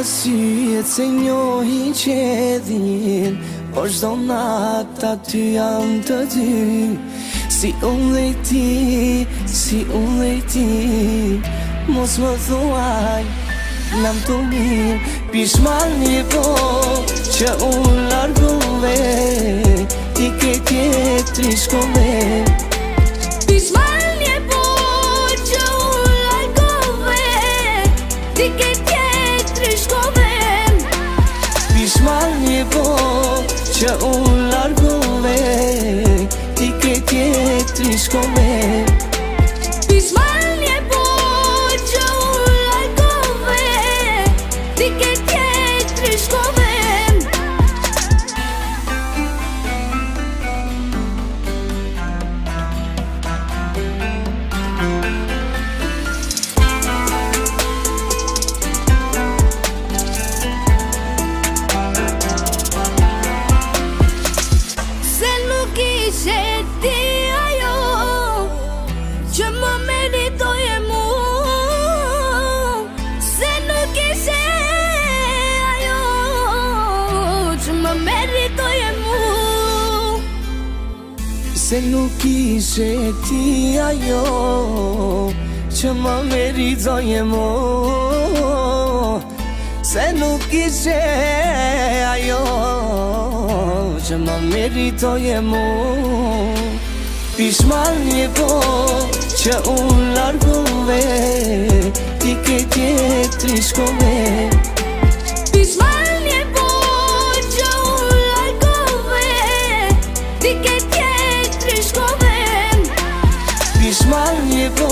syet se njohin qedhin, por çdo natë aty jam të dy. Si unë dhe ti, si unë dhe ti, mos më thuaj, nam të mirë. Pishmani po që unë largove, ti ke tjetri shkove. Pishmani po që unë largove, ti ke tjetri shkove. Pishmani po që unë largove, ti ke tjetri shkove. Pishmani po që unë largove, ti ke tjetri shkove. Se nuk ishe ti ajo që më meritoje mu, se nuk ishe ajo që më meritoje mu. Se nuk ishe ti ajo që më meritoje mu, se nuk ishe ajo që më meritoje mu. Pishmani po që unë largove, ti ke tjetri shkove. Pishmani po që unë largove, ti ke tjetri shkove. Pishmani po